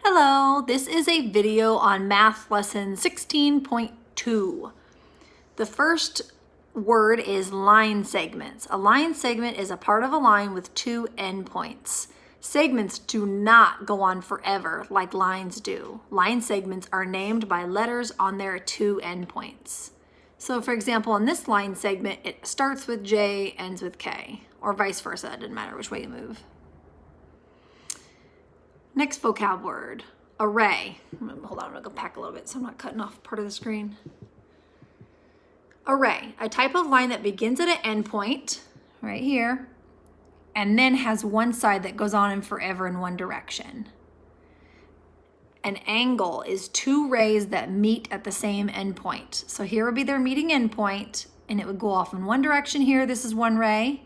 Hello, this is a video on math lesson 16.2. The first word is line segments. A line segment is a part of a line with two endpoints. Segments do not go on forever like lines do. Line segments are named by letters on their two endpoints. So for example, in this line segment, it starts with J, ends with K, or vice versa. It doesn't matter which way you move. Next vocab word, array. Hold on, I'm gonna go back a little bit so I'm not cutting off part of the screen. Array, a type of line that begins at an endpoint, right here, and then has one side that goes on and forever in one direction. An angle is two rays that meet at the same endpoint. So here would be their meeting endpoint, and it would go off in one direction here, this is one ray,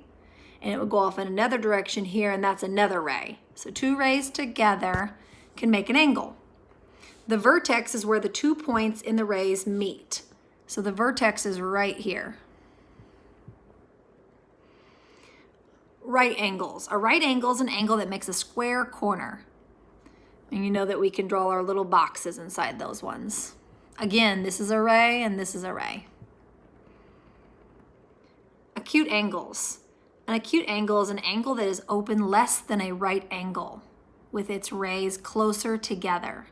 and it would go off in another direction here, and that's another ray. So two rays together can make an angle. The vertex is where the 2 points in the rays meet. So the vertex is right here. Right angles. A right angle is an angle that makes a square corner. And you know that we can draw our little boxes inside those ones. Again, this is a ray and this is a ray. Acute angles. An acute angle is an angle that is open less than a right angle with its rays closer together.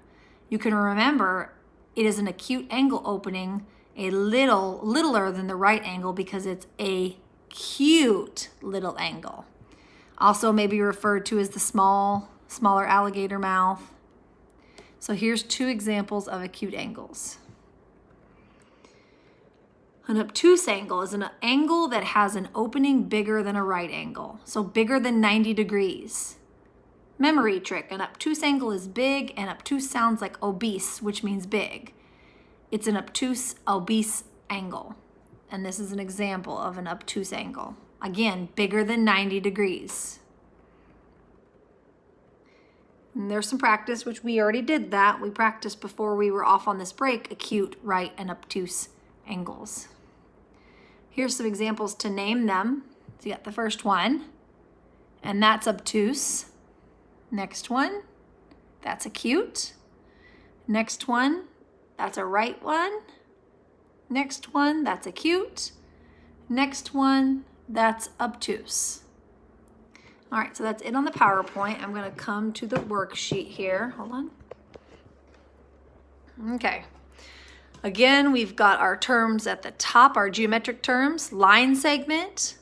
You can remember it is an acute angle opening a littler than the right angle because it's a cute little angle. Also maybe referred to as the smaller alligator mouth. So here's two examples of acute angles. An obtuse angle is an angle that has an opening bigger than a right angle, so bigger than 90 degrees. Memory trick, an obtuse angle is big, and obtuse sounds like obese, which means big. It's an obtuse angle, and this is an example of an obtuse angle. Again, bigger than 90 degrees. And there's some practice, which we already did that. We practiced before we were off on this break, acute, right, and obtuse angles. Here's some examples to name them. So you got the first one, and that's obtuse. Next one, that's acute. Next one, that's a right one. Next one, that's acute. Next one, that's obtuse. All right, so that's it on the PowerPoint. I'm gonna come to the worksheet here. Hold on. Okay. Again, we've got our terms at the top, our geometric terms, line segment,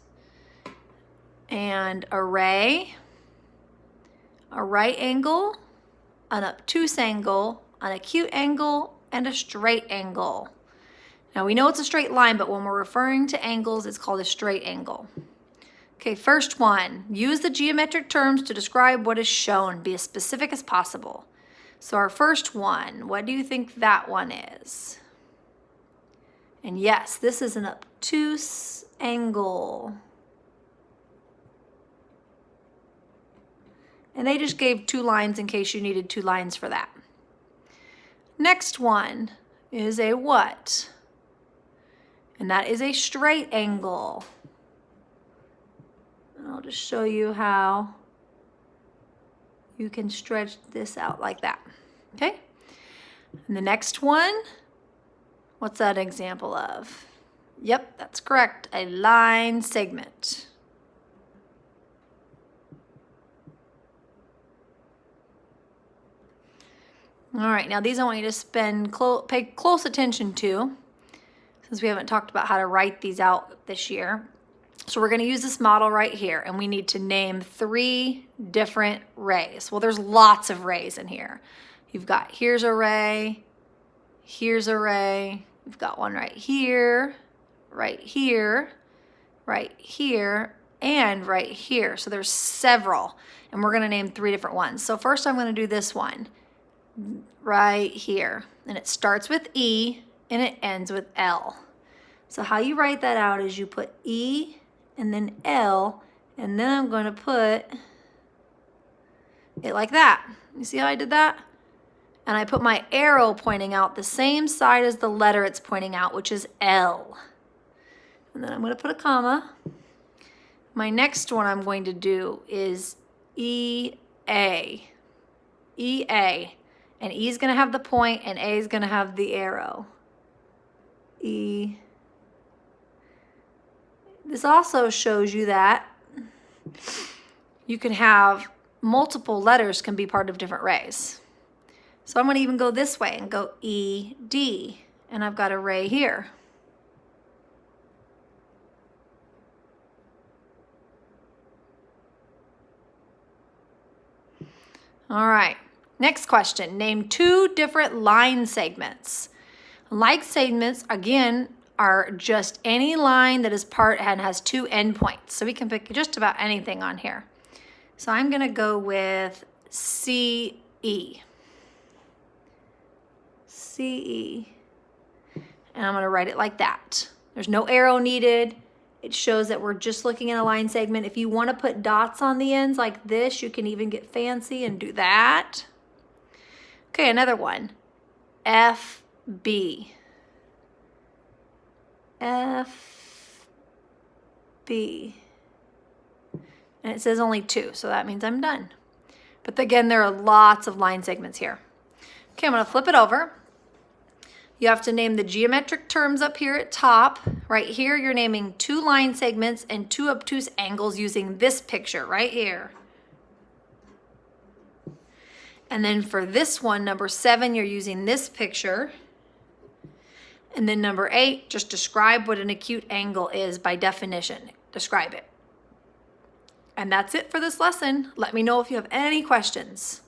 and array, a right angle, an obtuse angle, an acute angle, and a straight angle. Now we know it's a straight line, but when we're referring to angles, it's called a straight angle. Okay, first one, use the geometric terms to describe what is shown. Be as specific as possible. So our first one, what do you think that one is? And yes, this is an obtuse angle. And they just gave two lines in case you needed two lines for that. Next one is a what? And that is a straight angle. And I'll just show you how you can stretch this out like that, okay? And the next one, what's that example of? Yep, that's correct, a line segment. All right, now these I want you to pay close attention to, since we haven't talked about how to write these out this year. So we're gonna use this model right here, and we need to name 3 different rays. Well, there's lots of rays in here. You've got, here's a ray, here's a ray, we've got one right here, right here, right here, and right here. So there's several, and we're gonna name 3 different ones. So first I'm gonna do this one right here, and it starts with E and it ends with L. So how you write that out is you put E and then L, and then I'm going to put it like that. You see how I did that? And I put my arrow pointing out the same side as the letter it's pointing out, which is L. And then I'm going to put a comma. My next one I'm going to do is EA. EA. And E is going to have the point, and A is going to have the arrow. E. This also shows you that you can have multiple letters can be part of different arrays. So I'm going to even go this way and go E, D, and I've got an array here. All right, next question. Name 2 different line segments. Line segments, again, are just any line that is part and has 2 endpoints. So we can pick just about anything on here. So I'm going to go with CE. CE. And I'm going to write it like that. There's no arrow needed. It shows that we're just looking at a line segment. If you want to put dots on the ends like this, you can even get fancy and do that. Okay, another one. FB. FB. And it says only 2, so that means I'm done. But again, there are lots of line segments here. Okay, I'm going to flip it over. You have to name the geometric terms up here at top. Right here, you're naming 2 line segments and 2 obtuse angles using this picture right here. And then for this one, number 7, you're using this picture. And then number 8, just describe what an acute angle is by definition. Describe it. And that's it for this lesson. Let me know if you have any questions.